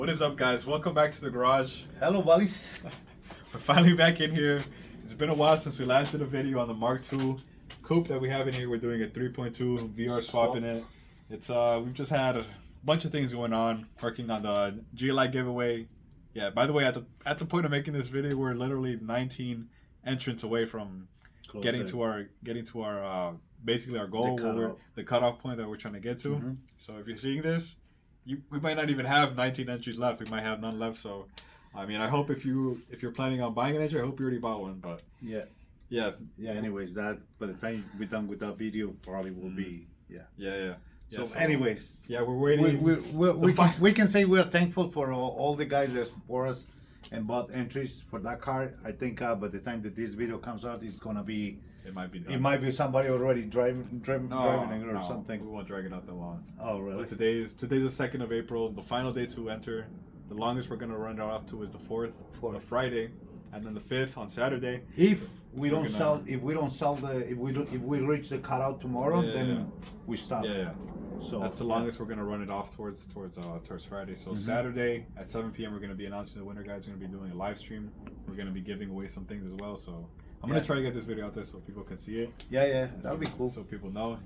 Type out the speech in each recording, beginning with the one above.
What is up, guys? Welcome back to the garage. Hello, buddies. We're finally back in here. It's been a while since we last did a video on the Mark II Coupe that we have in here. We're doing a 3.2 VR swap in it. It's we've just had a bunch of things going on, working on the GLI giveaway. Yeah, by the way, at the point of making this video, we're literally 19 entrants away from getting to our basically our goal, the cutoff point that we're trying to get to. Mm-hmm. So if you're seeing this, we might not even have 19 entries left. We might have none left. So, I mean, I hope if you're planning on buying an entry, I hope you already bought one. But yeah. Anyways, that by the time we're done with that video, probably will be Yeah. So anyways, we're waiting. We can say we're thankful for all the guys that support us and bought entries for that car. I think by the time that this video comes out, it's gonna be. It might be done. It might be somebody already driving it or something. We won't drag it out that long. Oh, really? But today's the 2nd of April, the final day to enter. The longest we're gonna run it off to is the 4th, the Friday, and then the 5th on Saturday. If we reach the cutout tomorrow, then we stop. Yeah. So that's the longest we're gonna run it off towards Friday. So Saturday at 7 p.m. we're gonna be announcing the winner, guys. We're gonna be doing a live stream. We're gonna be giving away some things as well. So I'm gonna try to get this video out there so people can see it. Yeah, that'd be cool. So people know.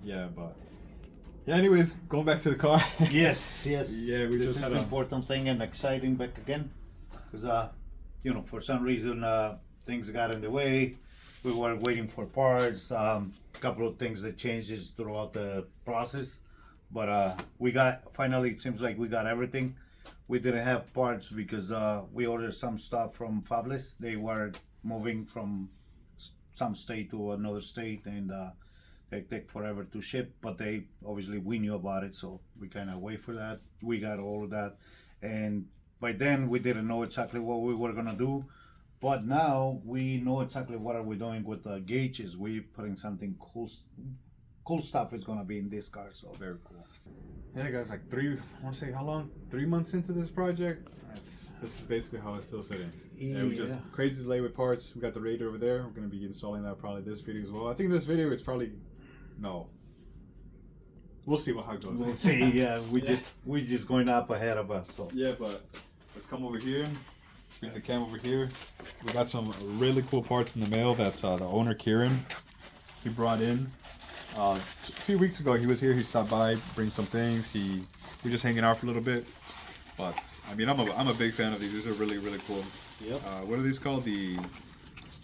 Anyways, going back to the car. Yes. Yeah, we this just is had an important thing and exciting back again, because for some reason things got in the way. We were waiting for parts. A couple of things that changes throughout the process, but finally. It seems like we got everything. We didn't have parts because we ordered some stuff from Fabless. They were moving from some state to another state, and they take forever to ship, but we knew about it, so we kind of wait for that. We got all of that, and by then we didn't know exactly what we were gonna do, but now we know exactly what are we doing with the gauges. We're putting something cool stuff is gonna be in this car, so very cool. Yeah, guys, like 3 months into this project. This is basically how it's still sitting. We just crazy delay with parts. We got the radiator over there. We're gonna be installing that probably this video as well. I think this video is probably we'll see how it goes. We'll see. Yeah, we're just going up ahead of us. So but let's come over here. Bring the cam over here. We got some really cool parts in the mail that the owner Kieran he brought in. A few weeks ago he was here. He stopped by, bring some things. We're just hanging out for a little bit. But I mean, I'm a big fan of these. These are really, really cool. Yep. What are these called? I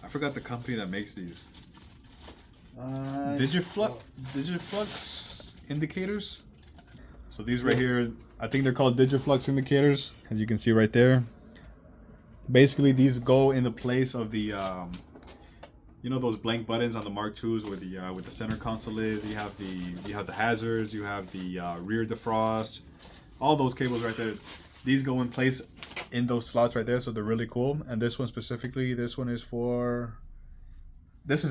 forgot the company that makes these. Digiflux indicators. So these right here, I think they're called Digiflux indicators, as you can see right there. Basically, these go in the place of the, those blank buttons on the Mark IIs where with the center console is. You have the hazards, you have the rear defrost, all those cables right there. These go in place in those slots right there, so they're really cool. And this one specifically, this is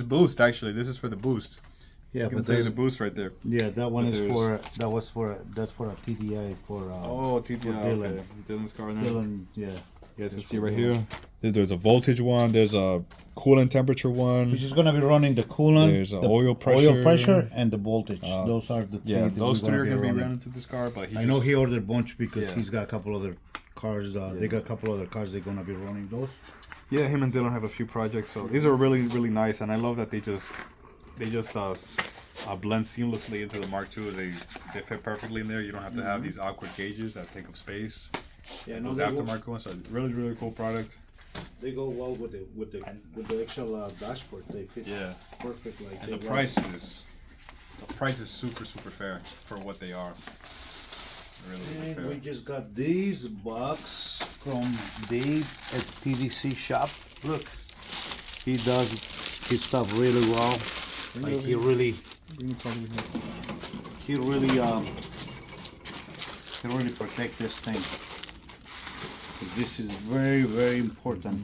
boost actually. This is for the boost. Yeah, but there's a boost right there. Yeah, that one is that's for a TDI for TDI. for Dylan. Okay. Dylan's car. Dylan, yeah. You guys can see right here. There's a voltage one. There's a coolant temperature one. Which is gonna be running the coolant. There's the oil pressure, and the voltage. Those are the three. Yeah, those three are gonna be running to this car. But I know he ordered a bunch because he's got a couple other cars. They got a couple other cars. They're gonna be running those. Yeah, him and Dylan have a few projects. So these are really, really nice, and I love that they just blend seamlessly into the Mark II. They fit perfectly in there. You don't have to have these awkward gauges that take up space. Yeah, those aftermarket ones are really, really cool product. They go well with the actual dashboard. They fit perfect. And the price is super, super fair for what they are. Really, really fair. We just got these box from Dave at TDC shop. Look, he does his stuff really well. He really protect this thing. This is very, very important.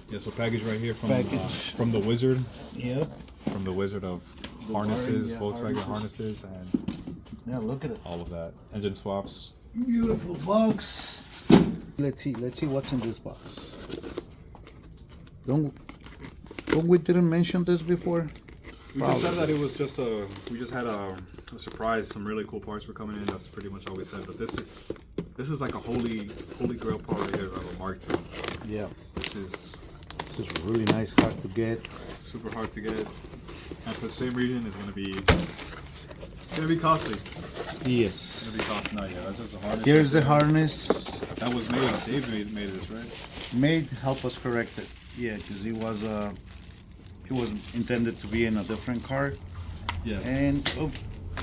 Yeah, so package right here from the Wizard. Yep. From the Wizard of harnesses, Volkswagen harnesses, and look at it. All of that. Engine swaps. Beautiful box. Let's see what's in this box. Don't we didn't mention this before? We just said that it was just we just had a surprise. Some really cool parts were coming in. That's pretty much all we said. But this This is like a holy grail part right here of a Mark II. Yeah. This is really nice, hard to get. super hard to get, and for the same reason, it's gonna be costly. Yes. It's gonna be costly. No, yeah, that's just the harness. Here's the harness. That was made. Dave made this, right? Made help us correct it. Yeah, because it was intended to be in a different car. Yes. And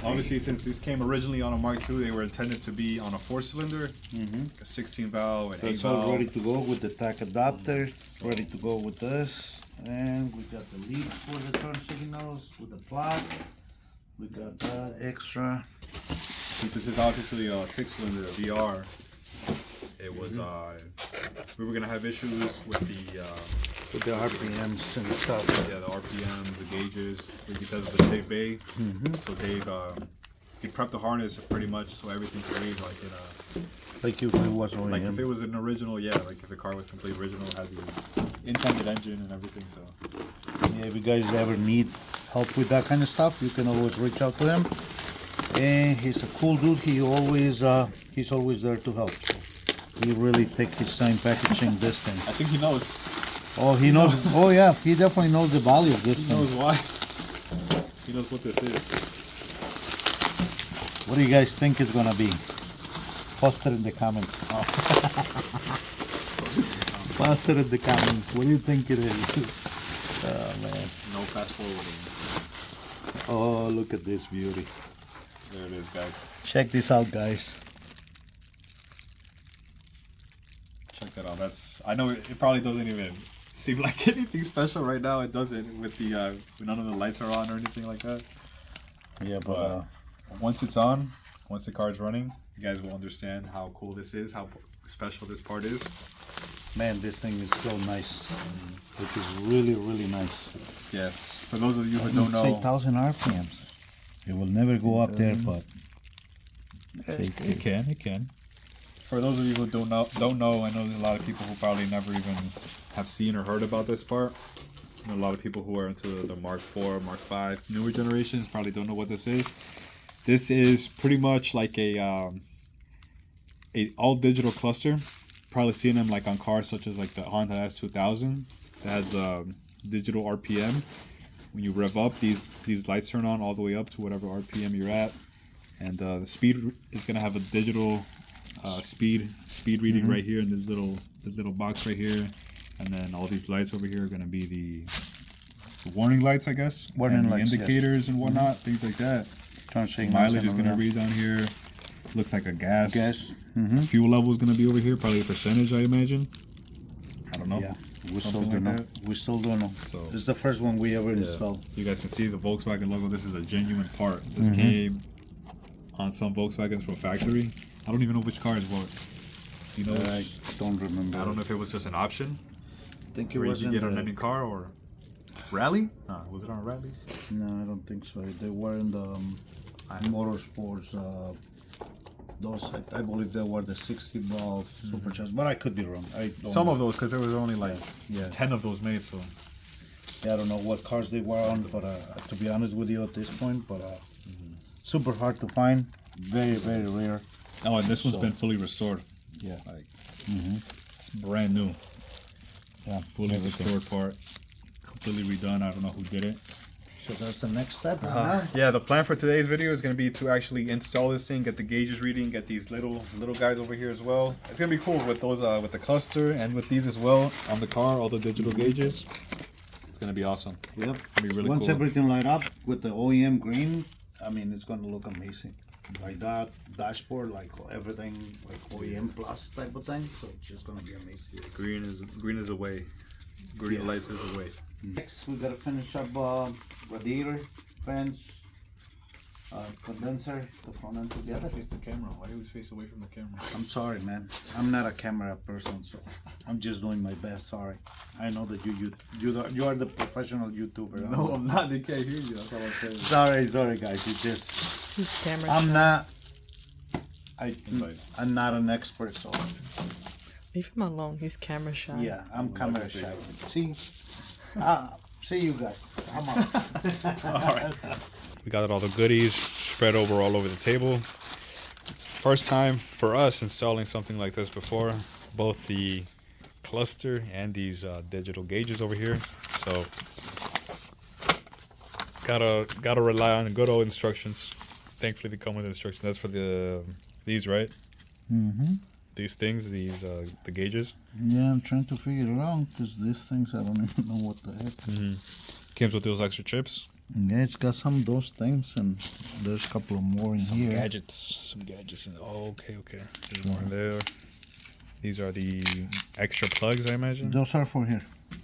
obviously, since these came originally on a Mark II, they were intended to be on a 4-cylinder, a 16 valve, and so 8 it's all valve. ready to go with the tack adapter. Ready to go with this. And we got the lead for the turn signals with the plug. We got that extra. Since this is obviously a 6-cylinder VR, it was we were gonna have issues with the RPMs and stuff. yeah, the RPMs, the gauges, because of the tape bay. So Dave he prepped the harness pretty much so everything could read like in a Like if it was like if it was an original, yeah, like if the car was completely original, had the intended engine and everything. So yeah, if you guys ever need help with that kind of stuff, you can always reach out to him. And he's a cool dude. He's always there to help. He really take his time packaging this thing. I think he knows. Oh, he knows. Oh yeah, he definitely knows the value of this He thing. knows why. He knows what this is. What do you guys think it's gonna be? Post it in the comments. Oh. Post it in the comments. What do you think it is? Oh man. No fast forwarding. Oh, look at this beauty. There it is, guys. Check this out, guys. Check that out. I know it probably doesn't even seem like anything special right now. It doesn't with the when none of the lights are on or anything like that. Yeah, But once it's on, once the car's running, you guys will understand how cool this is, how special this part is. man, this thing is so nice. It is really, really nice. Yes. For those of you who don't It's know, 8,000 RPMs. It will never go up there, but it can. For those of you who don't know, I know there's a lot of people who probably never even have seen or heard about this part. You know, a lot of people who are into the Mark IV, Mark V, newer generations probably don't know what this is. This is pretty much like a all digital cluster. Probably seen them like on cars such as like the Honda S2000 that has the digital RPM. When you rev up, these lights turn on all the way up to whatever RPM you're at, and the speed is gonna have a digital speed reading right here in this little box right here, and then all these lights over here are gonna be the warning lights, I guess, Warning and the lights, indicators yes. and whatnot, things like that. turn signals. Mileage is and all gonna that. read down here. Looks like a gas. Mm-hmm. Fuel level is gonna be over here, probably a percentage, I imagine. I don't know. Yeah, we still Something don't know. like that. We still don't know. So This is the first one we ever installed. you guys can see the Volkswagen logo. This is a genuine part. This Mm-hmm. came on some Volkswagens from factory. I don't even know which car is what. You know, I don't remember. I don't know if it was just an option I think it where you was could get on any car or rally. Was it on rallies? No, I don't think so. They were in the motorsports. Those, I believe they were the 60 valve supercharged, but I could be wrong. I don't Some know. of those, because there was only like Yeah. 10 of those made. So Yeah, I don't know what cars they were on, but to be honest with you at this point, but super hard to find, very, very rare. and this one's So- been fully restored. Yeah. Like it's brand new. Yeah, Fully everything. restored part, completely redone. I don't know who did it. So that's the next step. Yeah, the plan for today's video is going to be to actually install this thing, get the gauges reading, get these little guys over here as well. It's going to be cool with those with the cluster and with these as well on the car, all the digital gauges. It's going to be awesome. Yep. It's going to be really Once cool. everything light up with the OEM green, I mean, it's going to look amazing. Like that dashboard, like everything, like OEM plus type of thing. So it's just going to be amazing. Green is the way. Green Yeah. lights is the way. Next, we got to finish up radiator, fence, condenser, the front end together. Face the camera. Why do you always face away from the camera? I'm sorry, man. I'm not a camera person, so I'm just doing my best. Sorry. I know that you are the professional YouTuber. No, I'm not. They can't hear you. That's all I'm saying. Sorry, guys. It's just His camera. I'm not. Invite. I'm not an expert, so Leave him alone. He's camera shy. yeah, I'm camera shy. See you guys. I'm out. All right. We got all the goodies spread all over the table. first time for us installing something like this before, both the cluster and these digital gauges over here. So gotta rely on good old instructions. Thankfully they come with instructions. That's for these, right? Mm-hmm. These things, the gauges. Yeah, I'm trying to figure it out because these things I don't even know what the heck. Comes with those extra chips. Yeah, it's got some of those things, and there's a couple of more in Some here. gadgets. Oh, okay. There's more in there. These are the extra plugs, I imagine. Those are for here.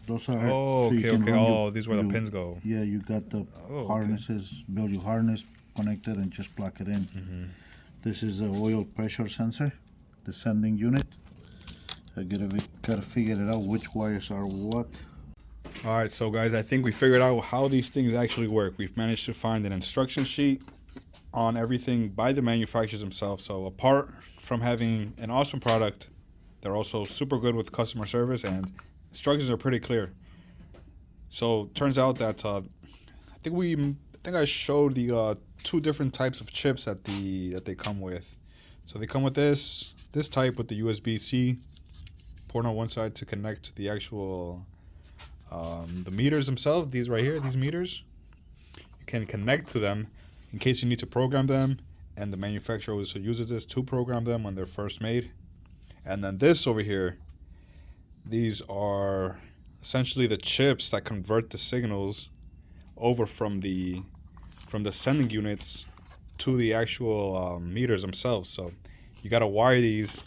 Those are. Oh, so you okay. can run Oh, your- these where the you- pins go. Yeah, you got the okay. harnesses, build your harness, connect it, and just plug it in. This is the oil pressure sensor, the sending unit. I gotta figure it out which wires are what. All right, so guys, I think we figured out how these things actually work. We've managed to find an instruction sheet on everything by the manufacturers themselves. So apart from having an awesome product, they're also super good with customer service, and instructions are pretty clear. So turns out that I think I showed the two different types of chips that they come with. So they come with this type with the USB-C port on one side to connect to the actual the meters themselves. These right here, these meters, you can connect to them in case you need to program them, and the manufacturer also uses this to program them when they're first made. And then this over here, these are essentially the chips that convert the signals over from the sending units to the actual meters themselves. So you gotta wire these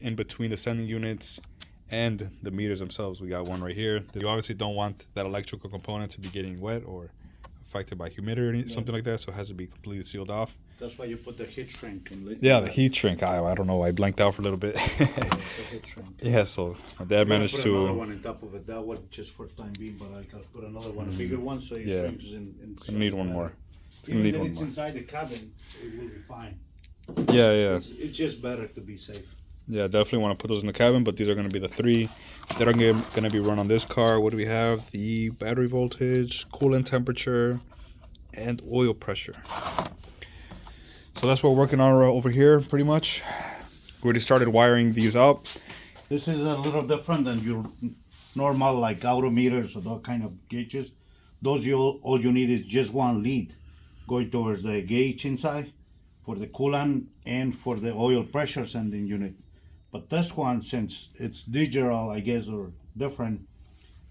in between the sending units and the meters themselves. We got one right here. You obviously don't want that electrical component to be getting wet or affected by humidity or something like that, so it has to be completely sealed off. That's why you put the heat shrink in. Yeah, the heat shrink. I don't know. I blanked out for a little bit. It's a heat shrink. Yeah, so my dad managed put another to. one on top of it. That one just for time being, but I gotta put another one, a bigger one, so it Yeah. shrinks in. It's gonna need one more. It's gonna Even need if one it's more. inside the cabin, it will be fine. Yeah. It's just better to be safe. Yeah, definitely want to put those in the cabin, but these are going to be the three that are going to be run on this car. What do we have? The battery voltage, coolant temperature, and oil pressure. So that's what we're working on over here, pretty much. We already started wiring these up. This is a little different than your normal like auto meters or that kind of gauges. Those all you need is just one lead going towards the gauge inside for the coolant and for the oil pressure sending unit. But this one, since it's digital, I guess, or different,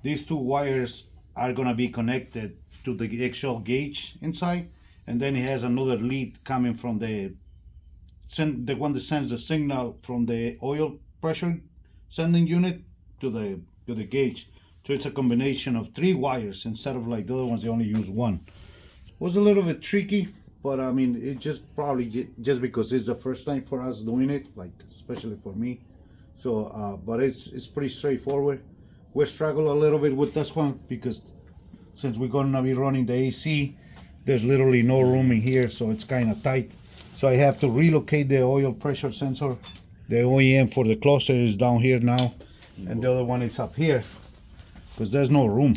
these two wires are gonna be connected to the actual gauge inside, and then it has another lead coming from the one that sends the signal from the oil pressure sending unit to the gauge. So it's a combination of three wires instead of like the other ones they only use one. It was a little bit tricky, but I mean it just probably just because it's the first time for us doing it, like especially for me. So but it's pretty straightforward. We struggle a little bit with this one because since we're gonna be running the AC, there's literally no room in here, so it's kind of tight. So I have to relocate the oil pressure sensor. The OEM for the cluster is down here now, and the other one is up here because there's no room.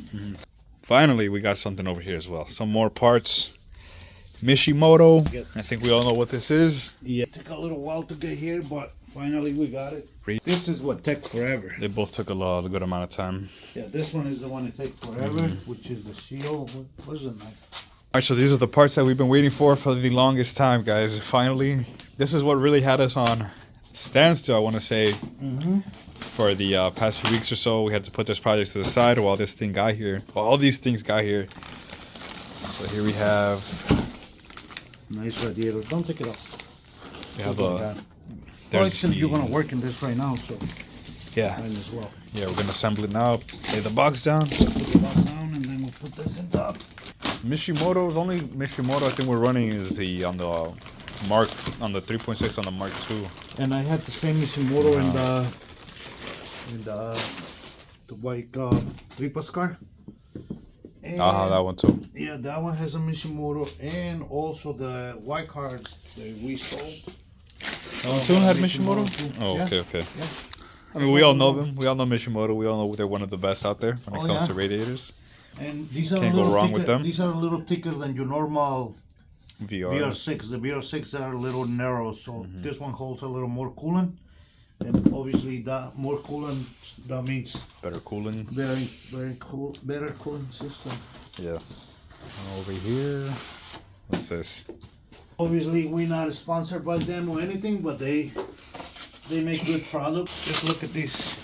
Finally, we got something over here as well. Some more parts. Mishimoto. I think we all know what this is. Yeah, it took a little while to get here, but finally we got it. This is what took forever. They both took a good amount of time. Yeah, this one is the one that takes forever, which is the shield. What is it, Mike? All right, so these are the parts that we've been waiting for the longest time, guys. Finally, this is what really had us on standstill, I want to say. For the past few weeks or so, we had to put this project to the side while this thing got here. While all these things got here. So here we have. Nice radiator. Don't take it off. We have Look a. at that. Well, There's actually, the- you're gonna work in this right now, so Yeah, might as well. yeah, we're gonna assemble it now. Lay the box down. Put the box down, and then we'll put this in top. Mishimoto, the only Mishimoto I think we're running is the on the 3.6 on the Mark II. And I had the same Mishimoto in the white Tripas car. And That one too. yeah, that one has a Mishimoto, and also the white car that we sold. That one too had Mishimoto? too. Oh, Yeah. okay. Yeah. I mean, we all know them. We all know Mishimoto. We all know they're one of the best out there when it Oh, comes yeah. to radiators. And these are Can't a go little wrong thicker, with them. These are a little thicker than your normal VR6. The VR6 are a little narrow, so this one holds a little more coolant. And obviously, that more coolant, that means Better cooling. very cool, better cooling system. Yeah. Over here. What's this? Obviously, we're not sponsored by them or anything, but they make good products. Just look at these.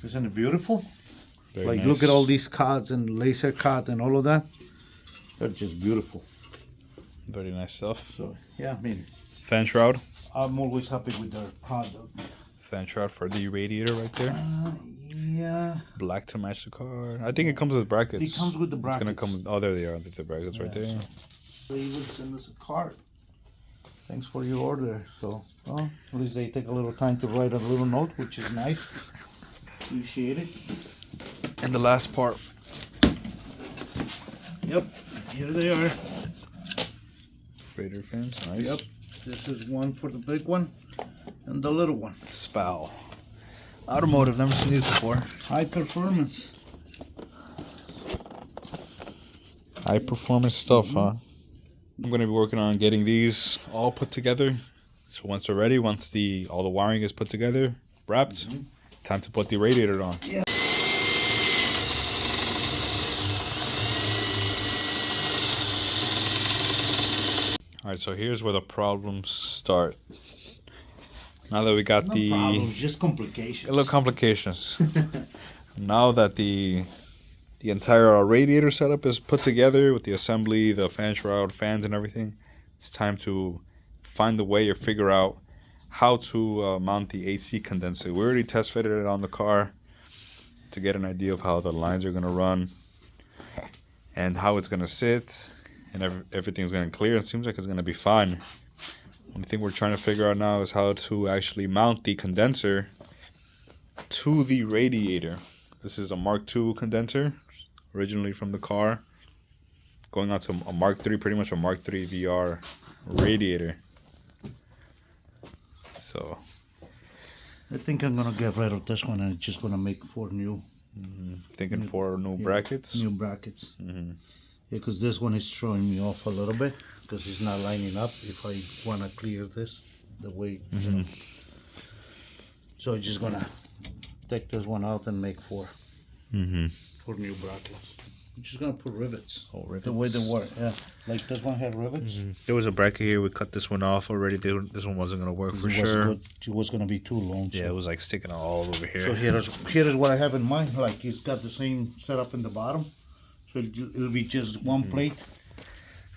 Isn't it beautiful? Very Like, nice. look at all these cards and laser cut and all of that. They're just beautiful. Very nice stuff. So, yeah, I mean, Fan shroud. I'm always happy with their product. Fan shroud for the radiator right there. Yeah. Black to match the car. I think it comes with brackets. It comes with the brackets. It's gonna come. Oh, there they are. The brackets right there. They even send us a card. Thanks for your order. So, well, at least they take a little time to write a little note, which is nice. Appreciate it. And the last part. Yep, here they are. Radiator fans. Nice. Yep, this is one for the big one and the little one. Spow. Automotive. Never seen these before. High performance. High performance stuff, huh? I'm gonna be working on getting these all put together. So once they're ready, once all the wiring is put together, wrapped, time to put the radiator on. Yeah. All right, so here's where the problems start. Now that we got No the problems, just complications. little complications. Now that the entire radiator setup is put together with the assembly, the fan shroud, fans, and everything, it's time to find the way or figure out how to mount the AC condenser. We already test fitted it on the car to get an idea of how the lines are going to run and how it's going to sit, and everything's going to clear. It seems like it's going to be fine. Only thing we're trying to figure out now is how to actually mount the condenser to the radiator. This is a Mark II condenser, originally from the car, going on to a Mark III, pretty much a Mark III VR radiator. So I think I'm gonna get rid of this one and just gonna make 4 new thinking 4 new brackets. New brackets. Mm-hmm. Yeah, because this one is throwing me off a little bit because it's not lining up if I wanna clear this the way. You know. So I'm just gonna take this one out and make 4 new brackets. I'm just gonna put rivets. Oh, rivets. The way they work, yeah. Like this one had rivets. There was a bracket here. We cut this one off already. This one wasn't gonna work for It sure. it was gonna be too long. Yeah, so. it was like sticking out all over here. So here is what I have in mind. Like it's got the same setup in the bottom. So it'll be just one plate.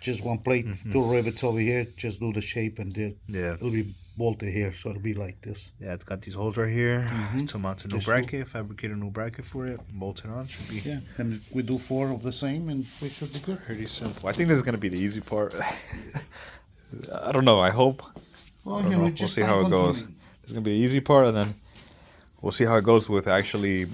Just one plate, 2 rivets over here. Just do the shape and it'll be bolted here. So it'll be like this. Yeah, it's got these holes right here to mount a new bracket. Fabricate a new bracket for it. Bolt it on. Should be Yeah, and we do 4 of the same and we should be good. pretty simple. I think this is gonna be the easy part. I don't know. I hope. Well, I don't know. We'll see how it goes. This is gonna be the easy part, and then we'll see how it goes with actually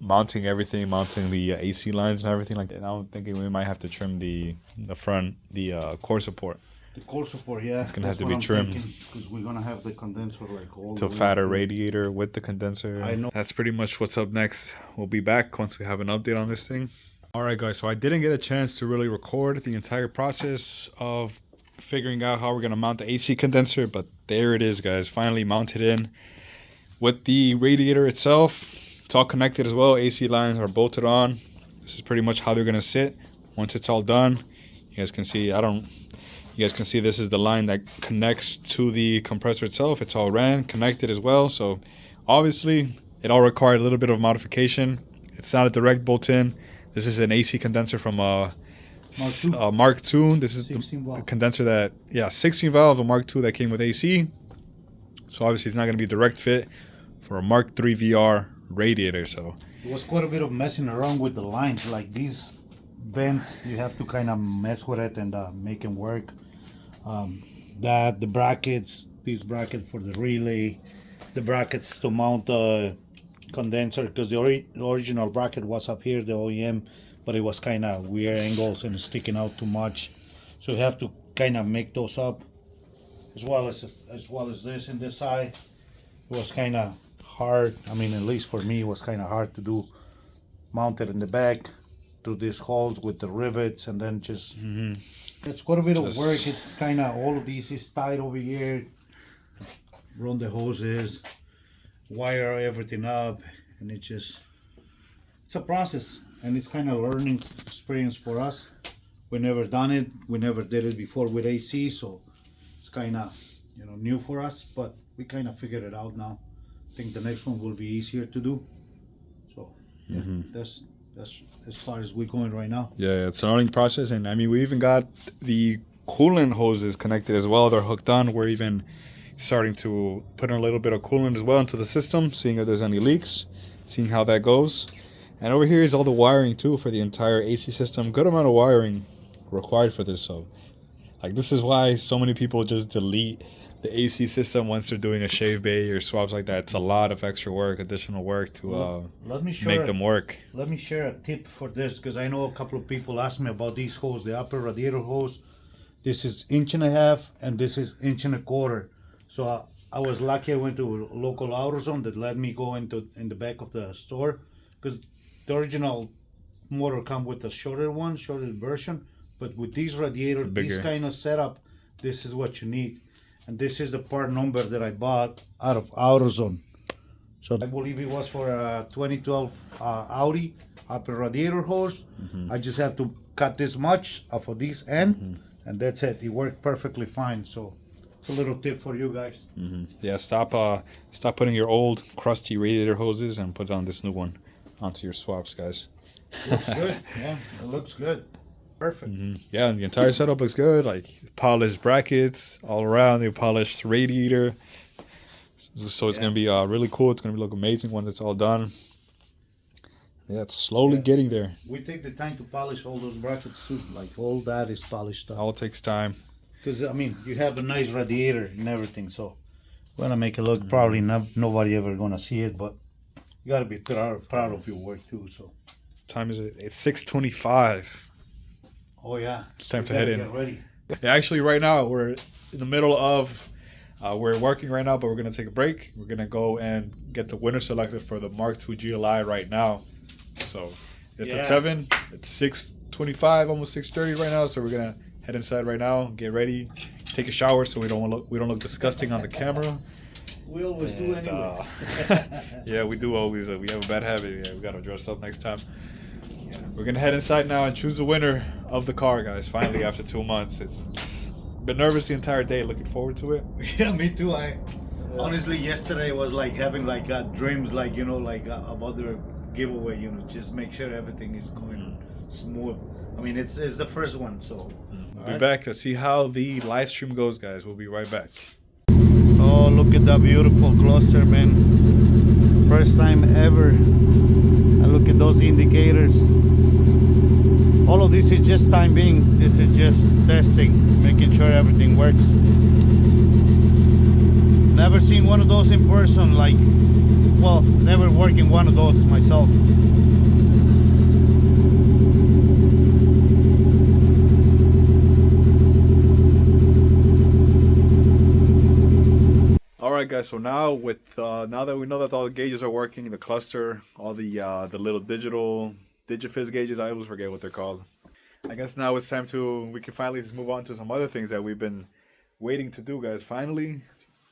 mounting everything, mounting the AC lines and everything like that. And I'm thinking we might have to trim the front, the core support. The core support, yeah. It's gonna have to be trimmed. Because we're gonna have the condenser like all To the way fatter up. radiator with the condenser. I know. That's pretty much what's up next. We'll be back once we have an update on this thing. All right, guys. So I didn't get a chance to really record the entire process of figuring out how we're gonna mount the AC condenser, but there it is, guys. Finally mounted in with the radiator itself. It's all connected as well. AC lines are bolted on. This is pretty much how they're gonna sit once it's all done. You guys can see. You guys can see this is the line that connects to the compressor itself. It's all ran, connected as well. So obviously it all required a little bit of modification. It's not a direct bolt-in. This is an AC condenser from Mark II. This is the condenser that, 16 valve, a Mark II that came with AC. So obviously it's not going to be a direct fit for a Mark III VR radiator. So It was quite a bit of messing around with the lines. Like these vents, you have to kind of mess with it and make them work. The brackets, these brackets for the relay, the brackets to mount the condenser, because the original bracket was up here, the OEM, but it was kind of weird angles and sticking out too much. So you have to kind of make those up, as well as this and this side. It was kind of hard. I mean, at least for me, it was kind of hard to do. Mount it in the back, through these holes with the rivets, and then just it's quite a bit of work. It's kind of all of these is tied over here. Run the hoses, wire everything up, and it's a process, and it's kind of learning experience for us. We never done it. We never did it before with AC, so it's kind of new for us. But we kind of figured it out now. I think the next one will be easier to do. So yeah, that's as far as we're going right now. Yeah, it's a learning process, and I mean, we even got the coolant hoses connected as well. They're hooked on. We're even starting to put in a little bit of coolant as well into the system, seeing if there's any leaks, seeing how that goes. And over here is all the wiring too for the entire AC system. Good amount of wiring required for this. So, like, this is why so many people just delete the AC system once they're doing a shave bay or swaps like that. It's a lot of extra work, additional work to make them work. Let me share a tip for this, because I know a couple of people asked me about these hose, the upper radiator hose. This is 1.5 inches and this is 1.25 inches. So I was lucky. I went to a local AutoZone that let me go in the back of the store, because the original motor come with a shorter version. But with these radiators, this kind of setup, this is what you need. And this is the part number that I bought out of AutoZone. So I believe it was for a 2012 Audi upper radiator hose. I just have to cut this much off of this end, and that's it. It worked perfectly fine. So it's a little tip for you guys. Yeah, stop putting your old crusty radiator hoses and put on this new one onto your swaps, guys. Looks good. Yeah, it looks good. Perfect. Yeah, and the entire setup looks good. Like polished brackets all around, the polished radiator. So it's gonna be really cool. It's gonna look amazing once it's all done. Yeah, it's slowly getting there. We take the time to polish all those brackets too. Like all that is polished up. All takes time. Because I mean, you have a nice radiator and everything, so we wanna make it look. Probably nobody ever gonna see it, but you gotta be proud of your work too. So. What time is it? It's 6:25. Oh yeah, it's time to head in. Get ready. Yeah, actually, right now we're in the middle of we're working right now, but we're gonna take a break. We're gonna go and get the winner selected for the Mark II GLI right now. So it's at 7. It's 6:25, almost 6:30 right now. So we're gonna head inside right now, get ready, take a shower, so we don't look disgusting on the camera. We always do anyways. Yeah, we do always. We have a bad habit. Yeah, we gotta dress up next time. We're gonna head inside now and choose the winner of the car, guys. Finally, after 2 months, it's been nervous the entire day. Looking forward to it. Yeah, me too. Honestly, yesterday was like having like dreams, like about the giveaway. Just make sure everything is going smooth. I mean, it's the first one, so. We'll be back to see how the live stream goes, guys. We'll be right back. Oh, look at that beautiful cluster, man! First time ever. And look at those indicators. All of this is just time being. This is just testing, making sure everything works. Never seen one of those in person, never working one of those myself. Alright, guys, so now now that we know that all the gauges are working, the cluster, all the little Digiflux gauges, I always forget what they're called. I guess now it's time we can finally just move on to some other things that we've been waiting to do, guys. Finally,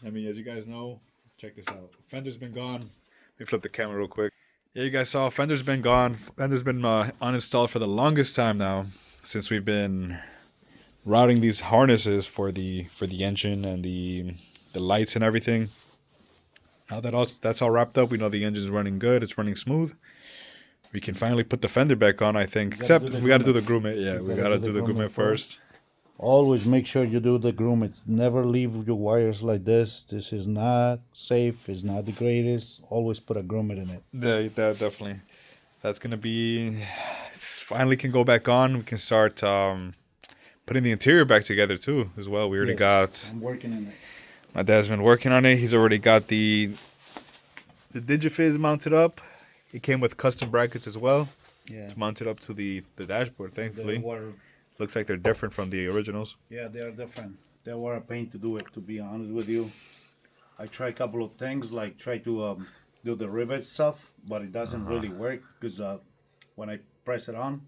I mean, as you guys know, check this out. Fender's been gone. Let me flip the camera real quick. Yeah, you guys saw Fender's been gone. Fender's been uninstalled for the longest time now, since we've been routing these harnesses for the engine and the lights and everything. Now that that's all wrapped up, we know the engine's running good. It's running smooth. We can finally put the fender back on, I think. Except we got to do the grooming. Yeah, we got to do the grooming first. Always make sure you do the grooming. Never leave your wires like this. This is not safe. It's not the greatest. Always put a groomer in it. Yeah, definitely. That's going to be... Finally can go back on. We can start putting the interior back together too, as well. We already got... I'm working on it. My dad's been working on it. He's already got the Digiflux mounted up. It came with custom brackets as well. Yeah. To mount it up to the dashboard, thankfully. Looks like they're different from the originals. Yeah, they are different. They were a pain to do it, to be honest with you. I tried a couple of things, like try to do the rivet stuff, but it doesn't really work, because when I press it on,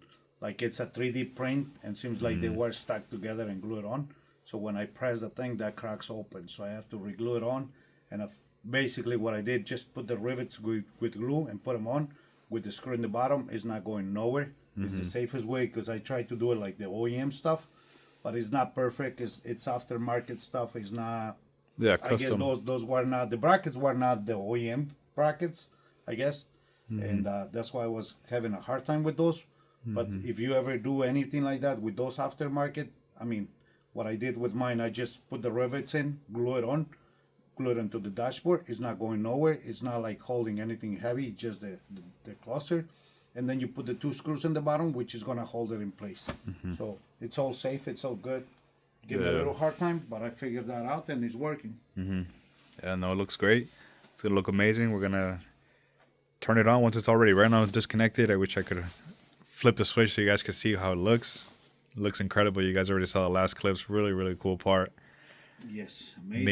like it's a 3D print, and seems like they were stuck together and glued on. So when I press the thing, that cracks open. So I have to re-glue it on. And basically what I did, just put the rivets with glue and put them on. With the screw in the bottom, it's not going nowhere. It's the safest way, because I tried to do it like the OEM stuff, but it's not perfect. It's aftermarket stuff. It's not. Yeah, I guess custom. those were not, the brackets were not the OEM brackets, I guess, and that's why I was having a hard time with those. But if you ever do anything like that with those aftermarket, I mean, what I did with mine, I just put the rivets in, glue it on, glue it onto the dashboard. It's not going nowhere. It's not like holding anything heavy, just the cluster. And then you put the 2 screws in the bottom, which is gonna hold it in place. So it's all safe. It's all good. Give me a little hard time, but I figured that out and it's working. Yeah, no, it looks great. It's gonna look amazing. We're gonna turn it on once it's already right now disconnected. I wish I could flip the switch so you guys could see how it looks. It looks incredible. You guys already saw the last clips. Really, really cool part. Yes, amazing.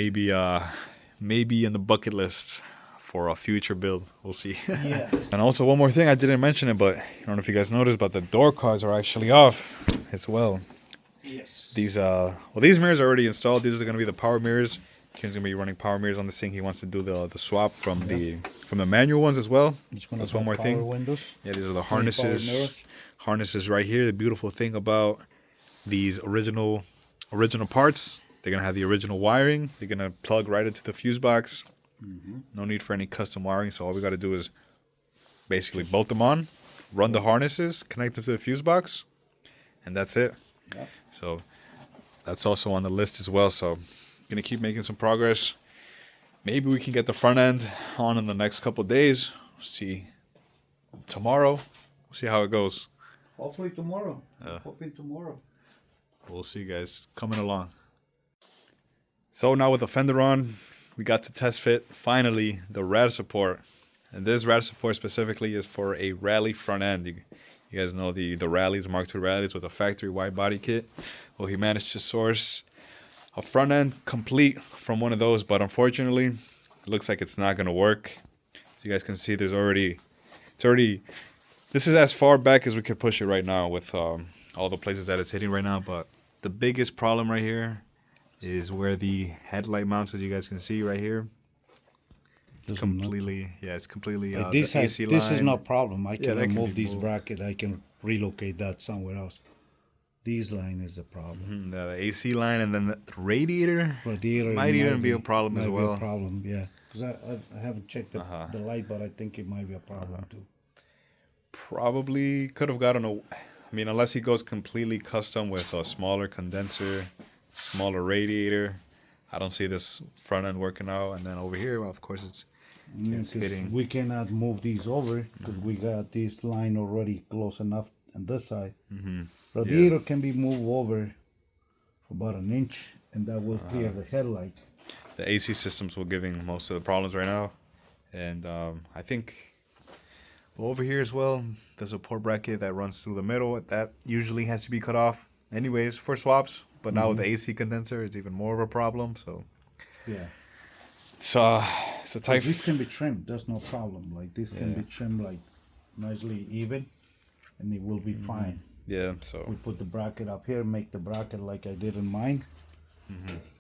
Maybe in the bucket list for a future build. We'll see. Yeah. And also one more thing, I didn't mention it, but I don't know if you guys noticed, but the door cards are actually off as well. Yes. These mirrors are already installed. These are going to be the power mirrors. Ken's going to be running power mirrors on this thing. He wants to do the swap from the manual ones as well. That's one more thing. Windows. Yeah, these are the harnesses. Harnesses right here. The beautiful thing about these original parts, they're going to have the original wiring. They're going to plug right into the fuse box. No need for any custom wiring. So all we got to do is basically bolt them on, run the harnesses, connect them to the fuse box, and that's it. Yep. So that's also on the list as well. So gonna keep making some progress. Maybe we can get the front end on in the next couple of days. See tomorrow. We'll see how it goes. Hopefully tomorrow. Hoping tomorrow. We'll see, guys. Coming along. So now with the fender on, we got to test fit finally the rad support. And this rad support specifically is for a rally front end. You guys know the rallies, Mark II rallies with a factory wide body kit. Well, he managed to source a front end complete from one of those, but unfortunately, it looks like it's not gonna work. As you guys can see, this is as far back as we could push it right now with all the places that it's hitting right now. But the biggest problem right here is where the headlight mounts, as you guys can see right here. It's completely This the AC line. is no problem. I can that can remove be this moved. bracket. I can relocate that somewhere else. This line is a problem. The AC line, and then the radiator Radiator might even be a problem as well. Might be a problem, yeah. Because I haven't checked the light, but I think it might be a problem too. Probably could have gotten unless he goes completely custom with a smaller condenser, smaller radiator. I don't see this front end working out. And then over here, well, of course, it's hitting. We cannot move these over because we got this line already close enough on this side. Radiator can be moved over about an inch, and that will clear the headlight. The AC systems were giving most of the problems right now. And I think over here as well, the support bracket that runs through the middle, that usually has to be cut off anyways for swaps. But now with the AC condenser, it's even more of a problem. So yeah, it's a type. This can be trimmed. That's no problem. Like this can be trimmed like nicely even, and it will be fine. Yeah. So we put the bracket up here, make the bracket like I did in mine.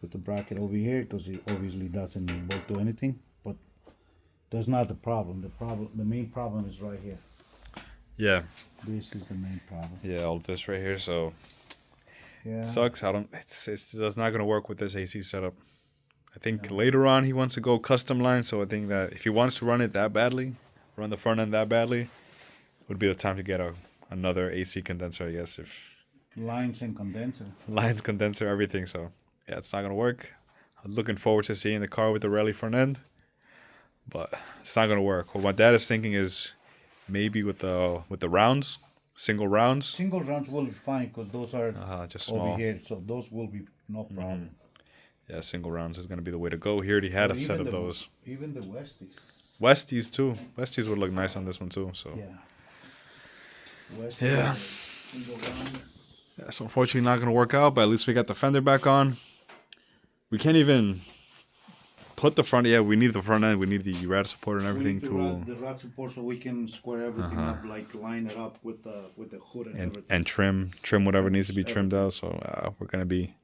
Put the bracket over here because it obviously doesn't work to anything. But that's not the problem. The main problem is right here. Yeah. This is the main problem. Yeah, all this right here. So yeah, it sucks. It's not gonna work with this AC setup. I think later on he wants to go custom line. So I think that if he wants to run it that badly, run the front end that badly, would be the time to get another AC condenser. I guess if lines and condenser. Lines, condenser, everything. So yeah, it's not gonna work. I'm looking forward to seeing the car with the rally front end, but it's not gonna work. What my dad is thinking is maybe with the rounds, single rounds. Single rounds will be fine because those are just small. over here, so those will be no problem. Yeah, single rounds is gonna be the way to go. He already had a set of those. Even the Westies. Westies too. Westies would look nice on this one too. So yeah. Westies yeah. Single round. That's unfortunately not gonna work out. But at least we got the fender back on. We can't even put the front. Yeah, we need the front end. We need the rad support and everything the rod support so we can square everything up, like line it up with the hood and everything. And trim whatever needs to be trimmed out. So we're gonna be.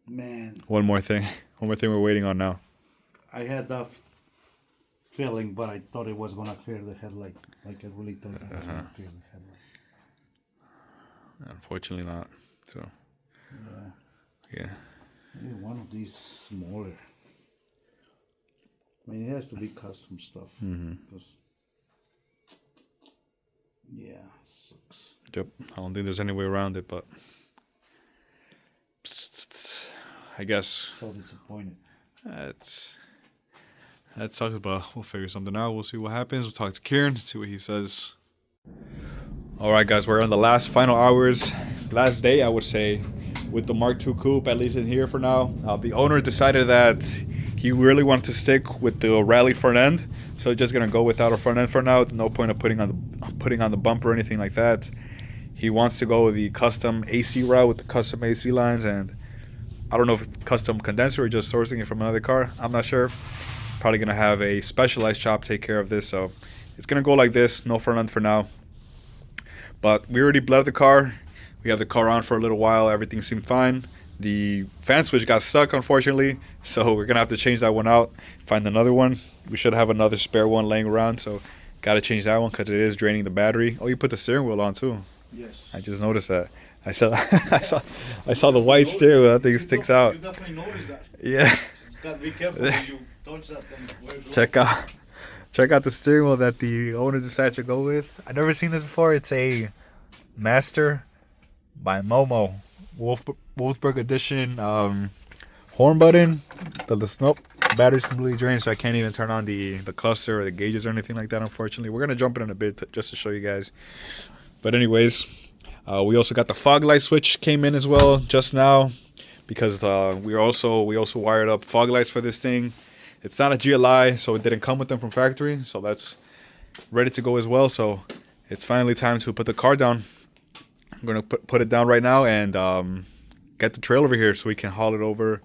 Man. One more thing we're waiting on now. I had that feeling, but I thought it was gonna clear the headlight. Like I really thought that was gonna clear the headlight. Unfortunately, not. So. Yeah. Maybe one of these smaller. I mean, it has to be custom stuff. Because, yeah, sucks. Yep. I don't think there's any way around it, but I guess. So disappointed. That sucks, but we'll figure something out. We'll see what happens. We'll talk to Kieran, see what he says. All right, guys, we're in the final hours, last day, I would say, with the Mark II Coupe, at least in here for now. The owner decided that he really wanted to stick with the rally front end, so just gonna go without a front end for now. No point of putting on the bumper or anything like that. He wants to go with the custom AC route with the custom AC lines, and I don't know if it's custom condenser or just sourcing it from another car. I'm not sure. Probably gonna have a specialized shop take care of this, so it's gonna go like this. No front end for now. But we already bled the car. We have the car on for a little while. Everything seemed fine. The fan switch got stuck, unfortunately, so we're gonna have to change that one out. Find another one. We should have another spare one laying around, so gotta change that one because it is draining the battery. Oh, you put the steering wheel on too. Yes. I just noticed that. I saw I saw the white steering wheel. That thing sticks out. You definitely noticed that. Yeah. Just gotta be careful when you touch that thing. Check out the steering wheel that the owner decided to go with. I've never seen this before. It's a Master by Momo Wolfsburg edition horn button. Nope, battery's completely drained, so I can't even turn on the cluster or the gauges or anything like that, unfortunately. We're gonna jump in a bit just to show you guys. But anyways, we also got the fog light switch came in as well just now, because we also wired up fog lights for this thing. It's not a GLI, so it didn't come with them from factory, so that's ready to go as well. So it's finally time to put the car down. I'm gonna put it down right now and get the trail over here so we can haul it over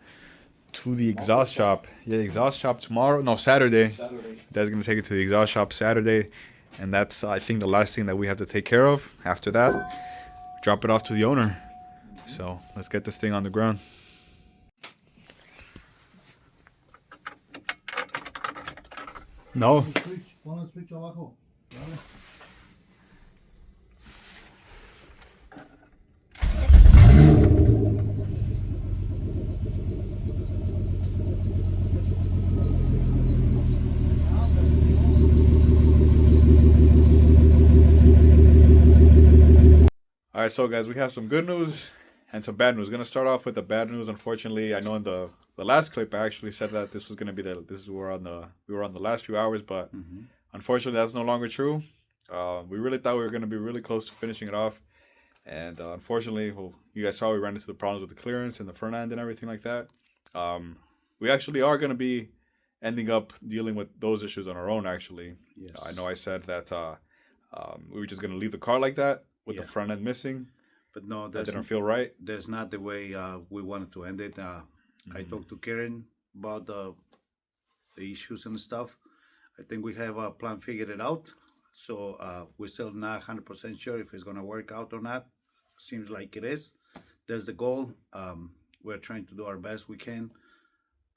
to the exhaust shop. Yeah, the exhaust shop tomorrow. No, Saturday. Dad's gonna take it to the exhaust shop Saturday, and that's I think the last thing that we have to take care of. After that, drop it off to the owner. So let's get this thing on the ground. No. Pon el switch abajo. All right, so guys, we have some good news and some bad news. Gonna start off with the bad news. Unfortunately, I know in the last clip I actually said that this was gonna be we were on the last few hours, but unfortunately that's no longer true. We really thought we were gonna be really close to finishing it off, and unfortunately, well, you guys saw we ran into the problems with the clearance and the front end and everything like that. We actually are gonna be ending up dealing with those issues on our own. Actually, yes. I know I said that we were just gonna leave the car like that with the front end missing. But no, that didn't feel right. That's not the way we wanted to end it. I talked to Karen about the issues and stuff. I think we have a plan figured it out. So we're still not 100% sure if it's going to work out or not. Seems like it is. That's the goal. We're trying to do our best we can.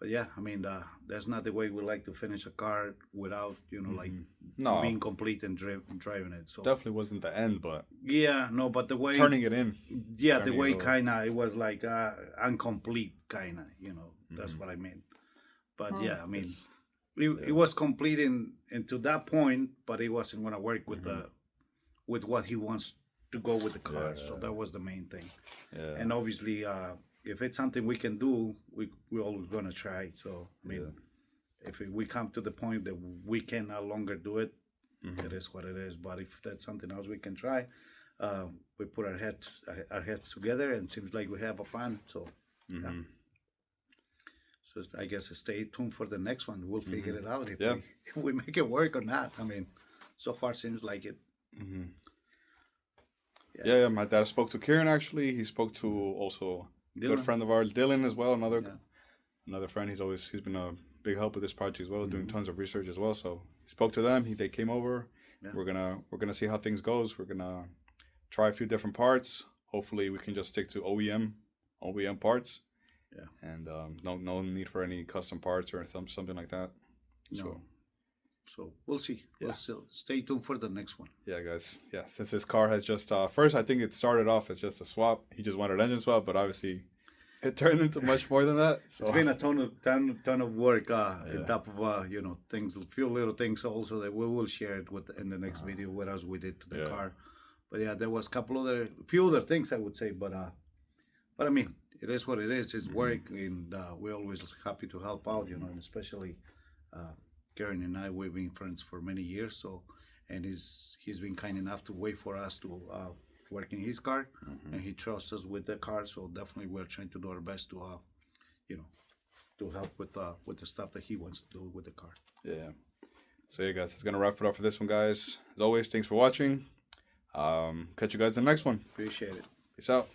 But yeah, I mean, that's not the way we like to finish a car without, being complete and driving it. So definitely wasn't the end, but yeah, no, but the way turning it in. Yeah, the way kinda it was like incomplete kinda, that's what I mean. But yeah, I mean, it was complete into that point, but it wasn't gonna work with with what he wants to go with the car. Yeah. So that was the main thing. Yeah. And obviously, if it's something we can do, we're always gonna try. So I mean, if we come to the point that we can no longer do it, it is what it is. But if that's something else we can try, we put our heads together, and it seems like we have a plan. So yeah. So I guess stay tuned for the next one. We'll figure it out if we make it work or not. I mean, so far seems like it. Yeah, my dad spoke to Kieran actually. He spoke to also. Good friend of ours, Dylan, as well. Another another friend. He's been a big help with this project as well, doing tons of research as well. So he spoke to them. They came over. Yeah. We're gonna see how things goes. We're gonna try a few different parts. Hopefully, we can just stick to OEM parts. Yeah. And no need for any custom parts or something like that. No. So we'll see. Yeah. We'll still stay tuned for the next one. Yeah, guys. Yeah, since this car has just first, I think it started off as just a swap. He just wanted engine swap, but obviously, it turned into much more than that. So It's been a ton of work on top of things, a few little things also that we will share it in the next video what else we did to the car. But yeah, there was a few other things I would say, but I mean, it is what it is. It's work, and we're always happy to help out, and especially Karen and I, we've been friends for many years. So, and he's been kind enough to wait for us to work in his car, and he trusts us with the car. So definitely, we're trying to do our best to to help with the stuff that he wants to do with the car. yeah. So yeah, guys, that's gonna wrap it up for this one, guys. As always, thanks for watching. Catch you guys in the next one. Appreciate it. Peace out.